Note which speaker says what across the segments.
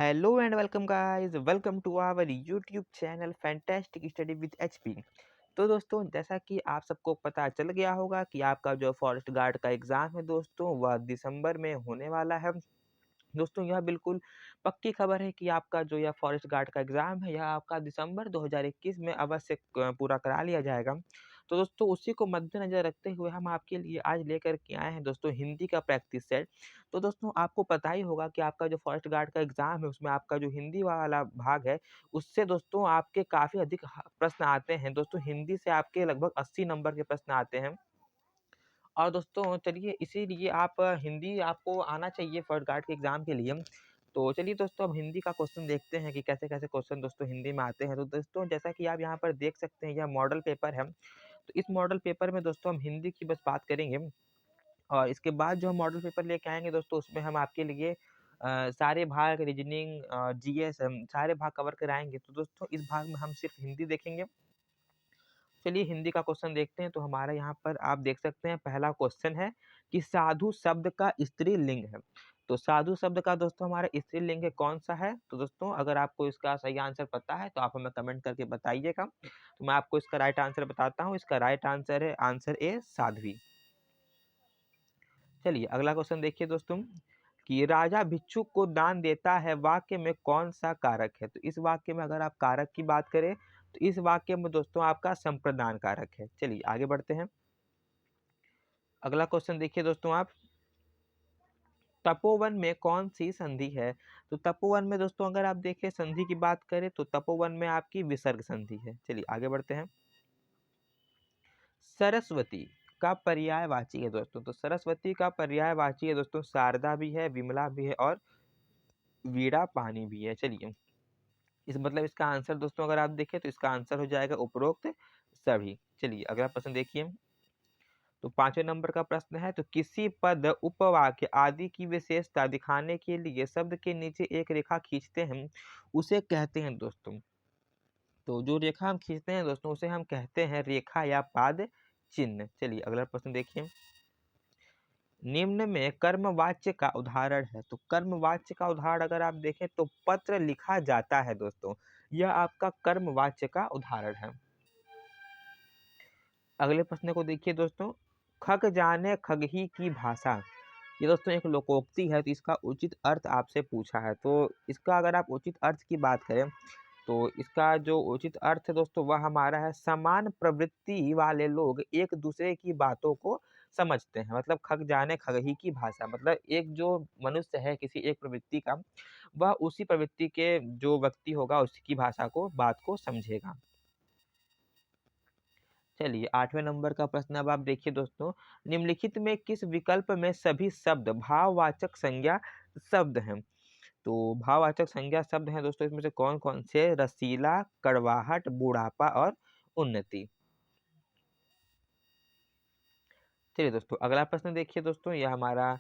Speaker 1: Hello and welcome guys, welcome to our YouTube channel fantastic study with HP. तो दोस्तों, जैसा कि आप सबको पता चल गया होगा कि आपका जो फॉरेस्ट गार्ड का एग्ज़ाम है दोस्तों, वह दिसंबर में होने वाला है। दोस्तों, यह बिल्कुल पक्की खबर है कि आपका जो यह फॉरेस्ट गार्ड का एग्ज़ाम है, यह आपका दिसंबर 2021 में अवश्य पूरा करा लिया जाएगा। तो दोस्तों, उसी को मद्देनज़र रखते हुए हम आपके लिए आज लेकर के आए हैं दोस्तों हिंदी का प्रैक्टिस सेट। तो दोस्तों, आपको पता ही होगा कि आपका जो फॉरेस्ट गार्ड का एग्ज़ाम है, उसमें आपका जो हिंदी वाला भाग है, उससे दोस्तों आपके काफ़ी अधिक प्रश्न आते हैं। दोस्तों, हिंदी से आपके लगभग 80 नंबर के प्रश्न आते हैं। और दोस्तों चलिए, इसीलिए आप हिंदी आपको आना चाहिए फर्स्ट गार्ड के एग्ज़ाम के लिए। तो चलिए दोस्तों, अब हिंदी का क्वेश्चन देखते हैं कि कैसे-कैसे क्वेश्चन दोस्तों हिंदी में आते हैं। तो दोस्तों, जैसा कि आप यहाँ पर देख सकते हैं, यह मॉडल पेपर है। तो इस मॉडल पेपर में दोस्तों हम हिंदी की बस बात करेंगे और इसके बाद जो हम मॉडल पेपर लेके आएँगे दोस्तों, उसमें हम आपके लिए सारे भाग रीजनिंग जीएस सारे भाग कवर कराएँगे। तो दोस्तों, इस भाग में हम सिर्फ़ हिंदी देखेंगे। चलिए हिंदी का क्वेश्चन देखते हैं। तो हमारा यहाँ पर आप देख सकते हैं, पहला क्वेश्चन है कि साधु शब्द का स्त्रीलिंग है। तो साधु शब्द का दोस्तों हमारा स्त्रीलिंग कौन-सा है? तो दोस्तों, अगर आपको इसका सही आंसर पता है तो आप हमें कमेंट करके बताइएगा। तो मैं आपको इसका राइट आंसर बताता हूँ। इसका राइट आंसर है आंसर ए साध्वी। चलिए अगला क्वेश्चन देखिए दोस्तों कि राजा भिक्षुक को दान देता है, वाक्य में कौन-सा कारक है? तो इस वाक्य में अगर आप कारक की बात करें, तो इस वाक्य में दोस्तों आपका संप्रदान कारक है। चलिए आगे बढ़ते हैं। अगला क्वेश्चन देखिए दोस्तों आप, तपोवन में कौन-सी संधि है? तो तपोवन में दोस्तों अगर आप देखें संधि की बात करें, तो तपोवन में आपकी विसर्ग संधि है। चलिए आगे बढ़ते हैं। सरस्वती का पर्यायवाची है दोस्तों। तो सरस्वती का पर्यायवाची है दोस्तों शारदा भी है, विमला भी है और वीणा पानी भी है। चलिए, इस मतलब इसका आंसर दोस्तों अगर आप देखें तो इसका आंसर हो जाएगा उपरोक्त सभी। चलिए अगला प्रश्न देखिए। तो 5वें नंबर का प्रश्न है, तो किसी पद, उपवाक्य आदि की विशेषता दिखाने के लिए शब्द के नीचे एक रेखा खींचते हैं, उसे कहते हैं दोस्तों। तो जो रेखा हम खींचते हैं दोस्तों, उसे हम कहते हैं रेखा या पाद चिन्ह। चलिए अगला प्रश्न देखिए। निम्न में कर्मवाच्य का उदाहरण है। तो कर्मवाच्य का उदाहरण अगर आप देखें तो पत्र लिखा जाता है दोस्तों, यह आपका कर्मवाच्य का उदाहरण है। अगले प्रश्न को देखिए दोस्तों, खग जाने खगही की भाषा। ये दोस्तों एक लोकोक्ति है, तो इसका उचित अर्थ आपसे पूछा है। तो इसका अगर आप उचित अर्थ की बात करें, तो इसका जो उचित अर्थ है दोस्तों, वह हमारा है समान प्रवृत्ति वाले लोग एक दूसरे की बातों को समझते हैं। मतलब खग जाने खगही की भाषा, मतलब एक जो मनुष्य है किसी एक प्रवृत्ति का, वह उसी प्रवृत्ति के जो व्यक्ति होगा उसकी भाषा को, बात को समझेगा। चलिए 8वें नंबर का प्रश्न अब आप देखिए दोस्तों, निम्नलिखित में किस विकल्प में सभी शब्द भाववाचक संज्ञा शब्द हैं? तो भाववाचक संज्ञा शब्द हैं दोस्तों, इसमें से कौन-कौन से? रसीला, कड़वाहट, बुढ़ापा और उन्नति। चलिए दोस्तों अगला प्रश्न देखिए दोस्तों, यह हमारा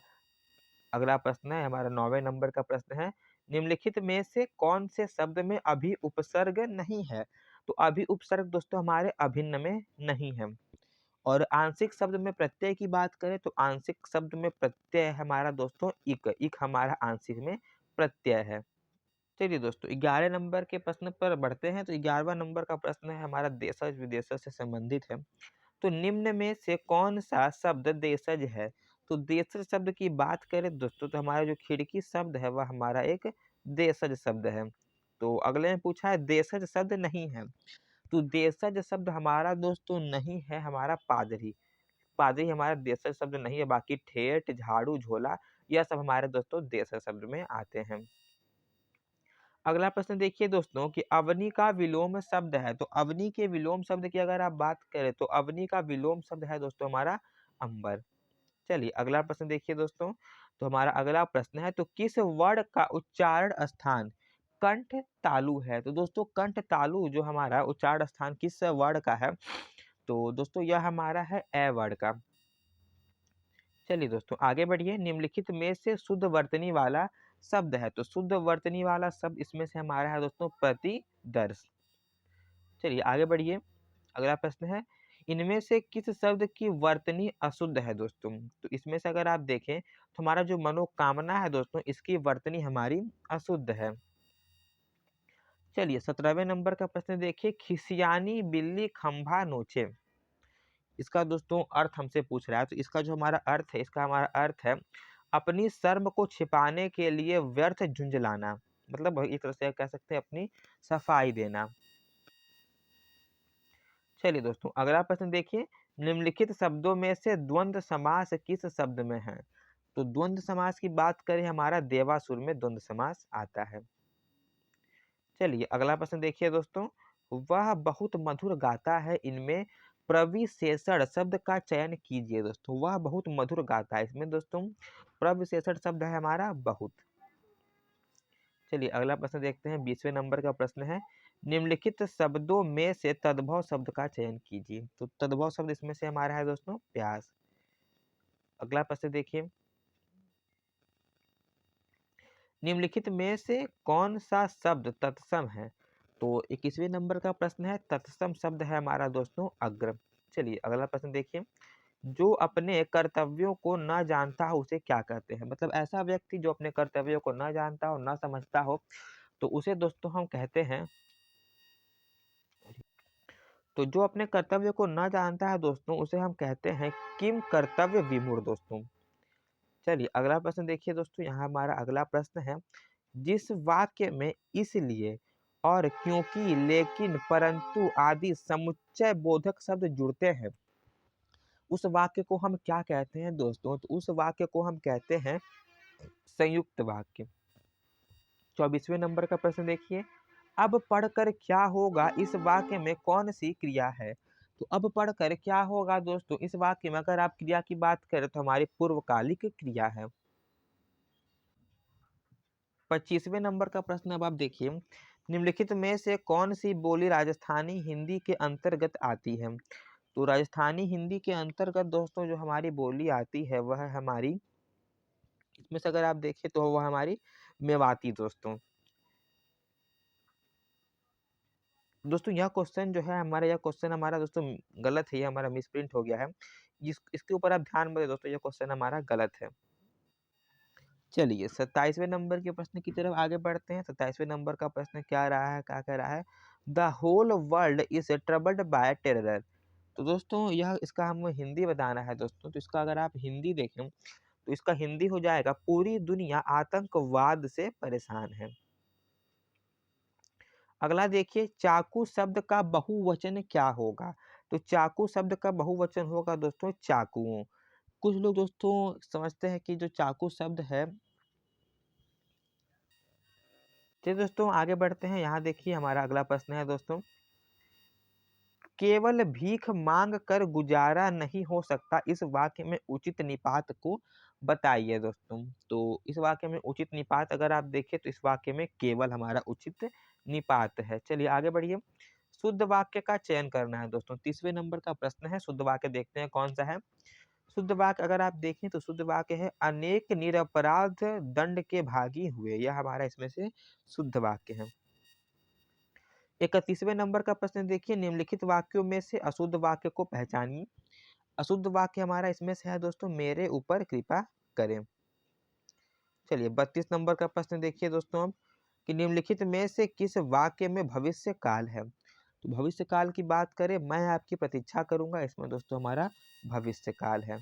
Speaker 1: अगला प्रश्न है, हमारा 9वें नंबर का प्रश्न है। निम्नलिखित में से कौन से शब्द में अभी उपसर्ग नहीं है? तो अभी उपसर्ग दोस्तों हमारे अभिन्न में नहीं है। और आंशिक शब्द में प्रत्यय की बात करें, तो आंशिक शब्द में प्रत्यय है हमारा दोस्तों इक। इक हमारा आंशिक में प्रत्यय है। चलिए दोस्तों 11 नंबर के प्रश्न पर बढ़ते हैं। तो 11वां नंबर का प्रश्न है हमारा देशज विदेशज से संबंधित है। तो निम्न में से कौन सा शब्द देशज है? तो देशज शब्द की बात करें दोस्तों, तो हमारा जो खिड़की शब्द है वह हमारा एक देशज शब्द है। तो अगले में पूछा है देशज शब्द नहीं है। तो देशज शब्द हमारा दोस्तों नहीं है हमारा पादरी। पादरी हमारा देशज शब्द नहीं है। बाकी ठेठ, झाड़ू, झोला यह सब हमारे दोस्तों देशज शब्द में आते हैं। अगला प्रश्न देखिए दोस्तों कि अवनी का विलोम शब्द है। तो अवनी के विलोम शब्द की अगर आप बात करें, तो अवनी का विलोम शब्द है दोस्तों हमारा अंबर। चलिए अगला प्रश्न देखिए दोस्तों। तो हमारा अगला प्रश्न है, तो किस वर्ण का उच्चारण स्थान कंठ तालु है? तो दोस्तों कंठ तालु जो हमारा उच्चारण स्थान किस वर्ण का है? तो दोस्तों यह हमारा है ए वर्ण का। चलिए दोस्तों आगे बढ़िए। निम्नलिखित में से शुद्ध वर्तनी वाला शब्द है। तो शुद्ध वर्तनी वाला शब्द इसमें से हमारा है दोस्तों प्रतिदर्श। चलिए आगे बढ़िए। अगला प्रश्न है, इनमें से किस शब्द की वर्तनी अशुद्ध है दोस्तों? तो इसमें से अगर आप देखें, तो हमारा जो मनोकामना है दोस्तों, इसकी वर्तनी हमारी अशुद्ध है। चलिए 17वें नंबर का प्रश्न देखिए, खिसियानी बिल्ली खंभा नोचे। इसका दोस्तों अर्थ हमसे पूछ रहा है, तो इसका जो हमारा अर्थ है, इसका हमारा अर्थ है अपनी शर्म को छिपाने के लिए व्यर्थ झुंझलाना, मतलब एक तरह से कह सकते हैं अपनी सफाई देना। चलिए दोस्तों अगला प्रश्न देखिए, निम्नलिखित शब्दों में से द्वंद्व समास किस शब्द में है? तो द्वंद्व समास की बात करें, हमारा देवासुर में द्वंद्व समास आता है। चलिए अगला प्रश्न देखिए दोस्तों, वह बहुत मधुर गाता है, इनमें प्रविशेषण शब्द का चयन कीजिए। दोस्तों वह बहुत मधुर गाता है, इसमें दोस्तों प्रविशेषण शब्द है हमारा बहुत। चलिए अगला प्रश्न देखते हैं, 20वें नंबर का प्रश्न है, निम्नलिखित शब्दों में से तद्भव शब्द का चयन कीजिए। तो तद्भव शब्द इसमें से हमारा है दोस्तों प्यास। अगला प्रश्न देखिए, निम्नलिखित में से कौन सा शब्द तत्सम है? तो 21वें नंबर का प्रश्न है, तत्सम शब्द है हमारा दोस्तों अग्र। चलिए अगला प्रश्न देखिए, जो अपने कर्तव्यों को न जानता हो उसे क्या कहते हैं? मतलब ऐसा व्यक्ति जो अपने कर्तव्यों को न जानता हो, न समझता हो, तो उसे दोस्तों हम कहते हैं, तो जो अपने कर्तव्य को न जानता है दोस्तों उसे हम कहते हैं किम कर्तव्य विमूढ़ दोस्तों। चलिए अगला प्रश्न देखिए दोस्तों, यहाँ हमारा अगला प्रश्न है, जिस वाक्य में इसलिए और क्योंकि लेकिन परंतु आदि समुच्चय बोधक शब्द जुड़ते हैं, उस वाक्य को हम क्या कहते हैं दोस्तों? तो उस वाक्य को हम कहते हैं संयुक्त वाक्य। 24वें नंबर का प्रश्न देखिए, अब पढ़कर क्या होगा इस वाक्य में कौन सी क्रिया है? तो अब पढ़कर क्या होगा दोस्तों, इस वाक्य में अगर आप क्रिया की बात करें तो हमारी पूर्वकालिक क्रिया है। 25वें नंबर का प्रश्न अब आप देखिए, निम्नलिखित में से कौन सी बोली राजस्थानी हिंदी के अंतर्गत आती है? तो राजस्थानी हिंदी के अंतर्गत दोस्तों जो हमारी बोली आती है वह है हमारी, इसमें से अगर आप देखें तो वह हमारी मेवाती दोस्तों। दोस्तों यह क्वेश्चन जो है हमारा, यह क्वेश्चन हमारा दोस्तों गलत है, ये हमारा मिसप्रिंट हो गया है। इसके ऊपर आप ध्यान दें दोस्तों, यह क्वेश्चन हमारा गलत है। चलिए 27वें नंबर के प्रश्न की तरफ आगे बढ़ते हैं। 27वें नंबर का प्रश्न क्या रहा है, क्या कह रहा है, the whole world is troubled by terror. तो दोस्तों यह इसका हमें हिंदी बताना है दोस्तों, तो इसका अगर आप हिंदी देखें तो इसका हिंदी हो जाएगा, पूरी दुनिया आतंकवाद से परेशान है। अगला देखिए, चाकू शब्द का बहुवचन क्या होगा? तो चाकू शब्द का बहुवचन होगा दोस्तों चाकुओं। कुछ लोग दोस्तों समझते हैं कि जो चाकू शब्द है, चलिए दोस्तों आगे बढ़ते हैं। यहाँ देखिए हमारा अगला प्रश्न है दोस्तों, केवल भीख मांग कर गुजारा नहीं हो सकता, इस वाक्य में उचित निपात को बताइए दोस्तों। तो इस वाक्य में उचित निपात अगर आप देखें तो इस वाक्य में केवल हमारा उचित निपात है। चलिए आगे बढ़िए, शुद्ध वाक्य का चयन करना है दोस्तों। 30वें नंबर का प्रश्न है, शुद्ध वाक्य देखते हैं कौन सा है। शुद्ध वाक्य अगर आप देखें तो शुद्ध वाक्य है, अनेक निरपराध दंड के भागी हुए, यह हमारा इसमें से शुद्ध वाक्य है। 31वें नंबर का प्रश्न देखिए, निम्नलिखित वाक्यों में से अशुद्ध वाक्य को पहचानिए। अशुद्ध वाक्य हमारा इसमें से है दोस्तों, मेरे ऊपर कृपा करें। चलिए 32 नंबर का प्रश्न देखिए दोस्तों अब, कि निम्नलिखित में से किस वाक्य में भविष्य काल है? तो भविष्य काल की बात करें, मैं आपकी प्रतीक्षा करूंगा, इसमें दोस्तों हमारा भविष्य काल है।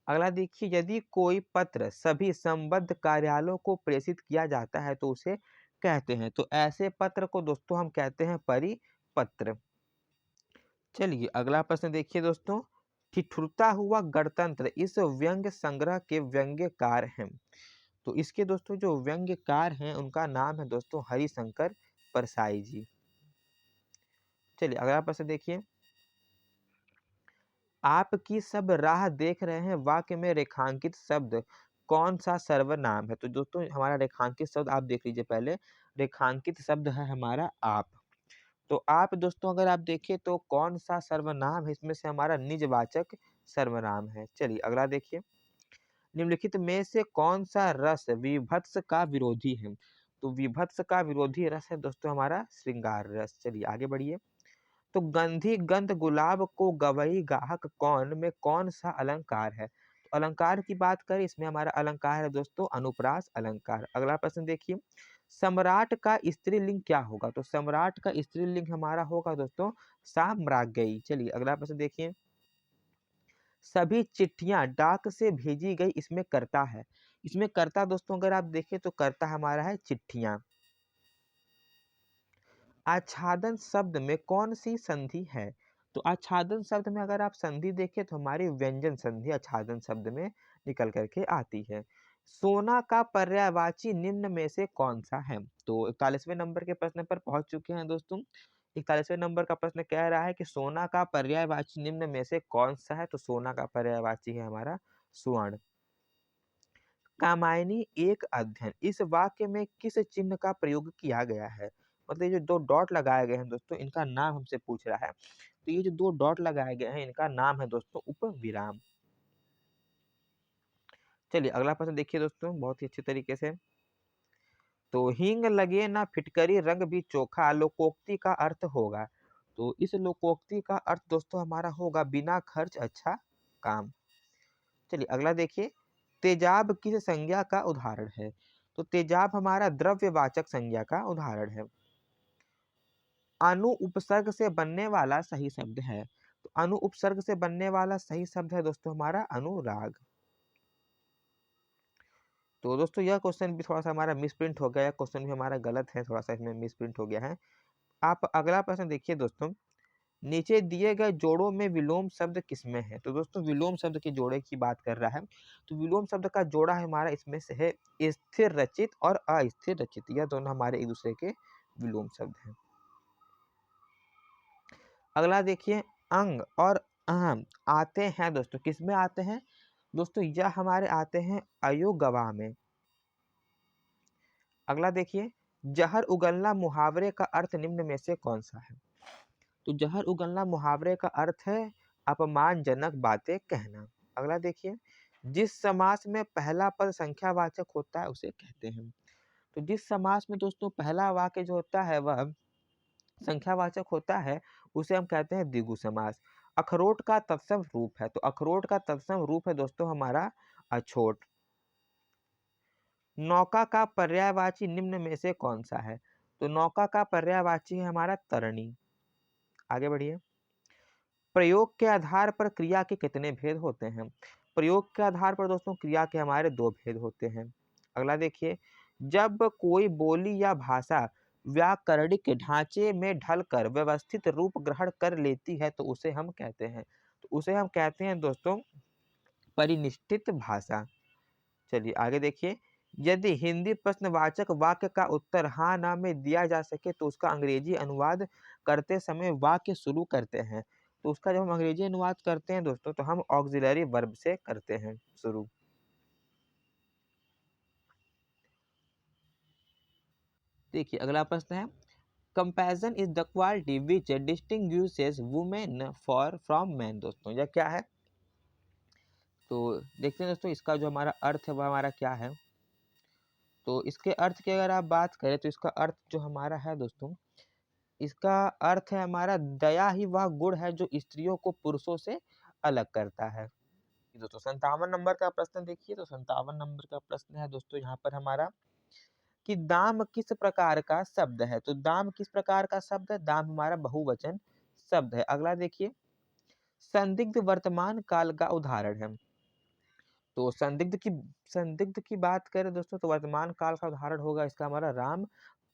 Speaker 1: अगला देखिए, यदि कोई पत्र सभी संबद्ध कार्यालयों को प्रेषित किया जाता है तो उसे कहते हैं, तो ऐसे पत्र को दोस्तों हम कहते हैं परिपत्र। चलिए अगला प्रश्न देखिए दोस्तों, ठिठुरता हुआ गणतंत्र इस व्यंग्य संग्रह के व्यंग्यकार हैं। तो इसके दोस्तों जो व्यंग्यकार हैं उनका नाम है दोस्तों हरिशंकर परसाई जी। चलिए अगला प्रश्न देखिए, आपकी सब राह देख रहे हैं वाक्य में रेखांकित शब्द कौन सा सर्वनाम है? तो दोस्तों हमारा रेखांकित शब्द आप देख लीजिए पहले, रेखांकित शब्द है हमारा आप। तो आप दोस्तों अगर आप देखें तो कौन सा सर्वनाम है? इसमें से हमारा निजवाचक सर्वनाम है। चलिए अगला देखिए, निम्नलिखित में से कौन सा रस विभत्स का विरोधी है? तो विभत्स का विरोधी रस है दोस्तों हमारा श्रृंगार रस। चलिए आगे बढ़िए, तो गंधी गंध गुलाब को गवई गाहक कौन में कौन सा अलंकार है? तो अलंकार की बात करें, इसमें हमारा अलंकार है दोस्तों अनुप्रास अलंकार। अगला प्रश्न देखिए, सम्राट का स्त्रीलिंग क्या होगा? तो सम्राट का स्त्रीलिंग हमारा होगा दोस्तों साम्राज्ञी। चलिए अगला प्रश्न देखिए, सभी चिट्ठियां डाक से भेजी गई, इसमें कर्ता है। इसमें कर्ता दोस्तों अगर आप देखें तो कर्ता हमारा है चिट्ठियां। आच्छादन शब्द में कौन सी संधि है? तो आच्छादन शब्द में अगर आप संधि देखें तो हमारी व्यंजन संधि आच्छादन शब्द में निकल करके आती है। सोना का पर्यायवाची निम्न में से कौन सा है? तो 41वें नंबर के प्रश्न पर पहुंच चुके हैं दोस्तों। 41वें नंबर का प्रश्न कह रहा है कि सोना का पर्यायवाची निम्न में से कौन सा है? तो सोना का पर्यायवाची है हमारा स्वर्ण। कामायनी एक अध्ययन, इस वाक्य में किस चिन्ह का प्रयोग किया गया है? मतलब ये जो दो डॉट लगाए गए हैं दोस्तों, इनका नाम हमसे पूछ रहा है। तो ये जो दो डॉट लगाए गए हैं, इनका नाम है दोस्तों उपविराम। चलिए अगला प्रश्न देखिए दोस्तों बहुत ही अच्छे तरीके से। तो हींग लगे ना फिटकरी रंग भी चोखा लोकोक्ति का अर्थ होगा। तो इस लोकोक्ति का अर्थ दोस्तों हमारा होगा बिना खर्च अच्छा काम। चलिए अगला देखिए, तेजाब किस संज्ञा का उदाहरण है? तो तेजाब हमारा द्रव्यवाचक संज्ञा का उदाहरण है। अनु उपसर्ग से बनने वाला सही शब्द है। तो अनु उपसर्ग से बनने वाला सही शब्द है दोस्तों हमारा अनुराग। तो दोस्तों यह क्वेश्चन भी थोड़ा सा हमारा मिसप्रिंट हो गया है, क्वेश्चन भी हमारा गलत है, थोड़ा सा इसमें मिसप्रिंट हो गया है। आप अगला प्रश्न देखिए दोस्तों, नीचे दिए गए जोड़ों में विलोम शब्द किसमें है? तो दोस्तों विलोम शब्द के जोड़े की बात कर रहा है। तो विलोम शब्द का जोड़ा हमारा इसमें से है स्थिर रचित और अस्थिर रचित, यह दोनों हमारे एक दूसरे के विलोम शब्द हैं। अगला देखिए, अंग और अहम आते हैं दोस्तों किसमें आते हैं? दोस्तों यह हमारे आते हैं अयोगवा में। अगला देखिए, जहर उगलना मुहावरे का अर्थ निम्न में से कौन सा है? तो जहर उगलना मुहावरे का अर्थ है अपमानजनक बातें कहना। अगला देखिए, जिस समास में पहला पद संख्यावाचक होता है उसे कहते हैं। तो जिस समास में दोस्तों पहला वाक्य जो होता है वह संख्यावाचक होता है उसे हम कहते हैं द्विगु समास। अखरोट का तत्सम रूप है, तो अखरोट का तत्सम रूप है दोस्तों हमारा अछोट। नौका का पर्यायवाची निम्न में से कौन सा है? तो नौका का पर्यायवाची है हमारा तरणी। आगे बढ़िए, प्रयोग के आधार पर क्रिया के कितने भेद होते हैं? प्रयोग के आधार पर दोस्तों क्रिया के हमारे दो भेद होते हैं। अगला देखिए, जब कोई बोली या भाषा व्याकरणिक ढांचे में ढलकर व्यवस्थित रूप ग्रहण कर लेती है तो उसे हम कहते हैं, तो उसे हम कहते हैं दोस्तों परिनिष्ठित भाषा। चलिए आगे देखिए, यदि हिंदी प्रश्नवाचक वाक्य का उत्तर हाँ ना में दिया जा सके तो उसका अंग्रेजी अनुवाद करते समय वाक्य शुरू करते हैं। तो उसका जब हम अंग्रेजी अनुवाद करते हैं दोस्तों तो हम ऑक्सिलरी वर्ब से करते हैं शुरू। देखिए अगला प्रश्न है, comparison is the quality which distinguishes women for from man. दोस्तों यह क्या है? तो देखते हैं दोस्तों इसका जो हमारा अर्थ है वह हमारा क्या है। तो इसके अर्थ की अगर आप बात करें तो इसका अर्थ जो हमारा है दोस्तों, इसका अर्थ है हमारा दया ही वह गुण है जो स्त्रियों को पुरुषों से अलग करता है। दोस्तों 57 नंबर का प्रश्न देखिए, तो 57 नंबर का प्रश्न है दोस्तों यहाँ पर हमारा कि दाम किस प्रकार का शब्द है? तो दाम किस प्रकार का शब्द है? दाम हमारा बहुवचन शब्द है। अगला देखिए, संदिग्ध वर्तमान काल का उदाहरण है। तो संदिग्ध की बात करें दोस्तों तो वर्तमान काल का उदाहरण होगा इसका हमारा राम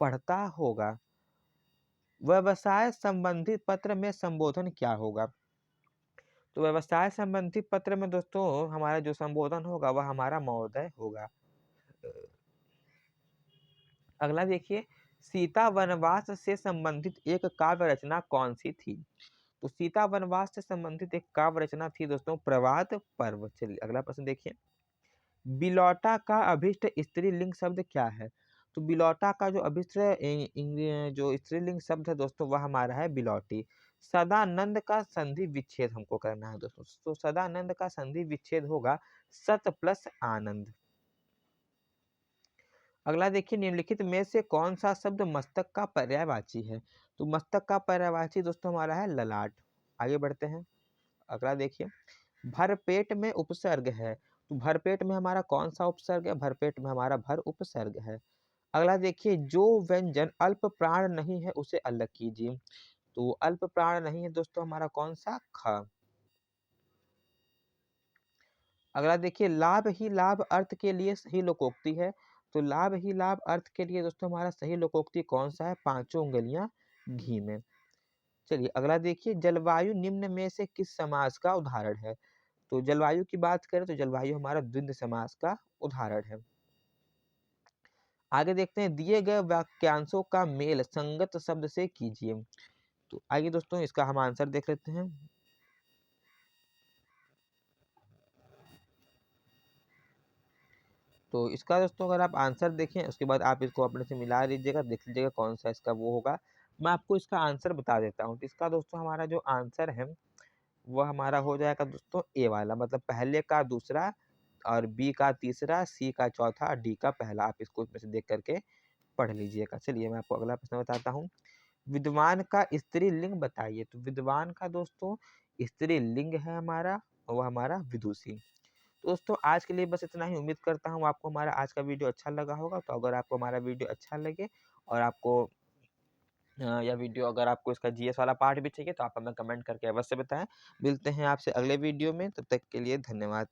Speaker 1: पढ़ता होगा। व्यवसाय संबंधी पत्र में संबोधन क्या होगा? तो व्यवसाय संबंधी पत्र में दोस्तों हमारा जो संबोधन होगा वह हमारा महोदय होगा। अगला देखिए, सीता वनवास से संबंधित एक काव्य रचना कौन सी थी? तो सीता वनवास से संबंधित एक काव्य रचना थी दोस्तों प्रभात पर्व। चलिए अगला प्रश्न देखिए, बिलौटा का अभिष्ट स्त्रीलिंग शब्द क्या है? तो बिलौटा का जो अभिष्ट जो स्त्रीलिंग शब्द है दोस्तों वह हमारा है बिलौटी। सदानंद का संधि विच्छेद हमको करना है दोस्तों, तो सदानंद का संधि विच्छेद होगा सत प्लस आनंद। अगला देखिए, निम्नलिखित में से कौन सा शब्द मस्तक का पर्यायवाची है? तो मस्तक का पर्यायवाची दोस्तों हमारा है ललाट। आगे बढ़ते हैं, अगला देखिए, भरपेट में उपसर्ग है तो भरपेट में हमारा कौन-सा उपसर्ग है? भरपेट में हमारा भर उपसर्ग है। अगला देखिए, जो व्यंजन अल्प प्राण नहीं है उसे अलग कीजिए। तो अल्प प्राण नहीं है दोस्तों हमारा कौन-सा? ख। अगला देखिए, लाभ ही लाभ अर्थ के लिए सही लोकोक्ति है। तो लाभ ही लाभ अर्थ के लिए दोस्तों हमारा सही लोकोक्ति कौन-सा है? पाँचों उँगलियाँ घी में। चलिए अगला देखिए, जलवायु निम्न में से किस समास का उदाहरण है? तो जलवायु की बात करें तो जलवायु हमारा द्वंद्व समास का उदाहरण है। आगे देखते हैं, दिए गए वाक्यांशों का मेल संगत शब्द से कीजिए। तो आइए दोस्तों इसका हम आंसर देख लेते हैं। तो इसका दोस्तों अगर आप आंसर देखें उसके बाद आप इसको अपने से मिला लीजिएगा, देख लीजिएगा कौन-सा इसका वो होगा। मैं आपको इसका आंसर बता देता हूँ। तो इसका दोस्तों हमारा जो आंसर है, वो हमारा हो जाएगा दोस्तों ए वाला, मतलब पहले का दूसरा और बी का तीसरा, सी का चौथा और डी का पहला। आप इसको इसमें से देख कर के पढ़ लीजिएगा। चलिए मैं आपको अगला प्रश्न बताता हूँ। विद्वान का स्त्रीलिंग बताइए। तो विद्वान का दोस्तों स्त्रीलिंग है हमारा, वो हमारा विदुषी। तो दोस्तों आज के लिए बस इतना ही। उम्मीद करता हूँ आपको हमारा आज का वीडियो अच्छा लगा होगा। तो अगर आपको हमारा वीडियो अच्छा लगे और आपको यह वीडियो अगर आपको इसका जीएस वाला पार्ट भी चाहिए तो आप हमें कमेंट करके अवश्य बताएं। मिलते हैं आपसे अगले वीडियो में, तब तक के लिए धन्यवाद।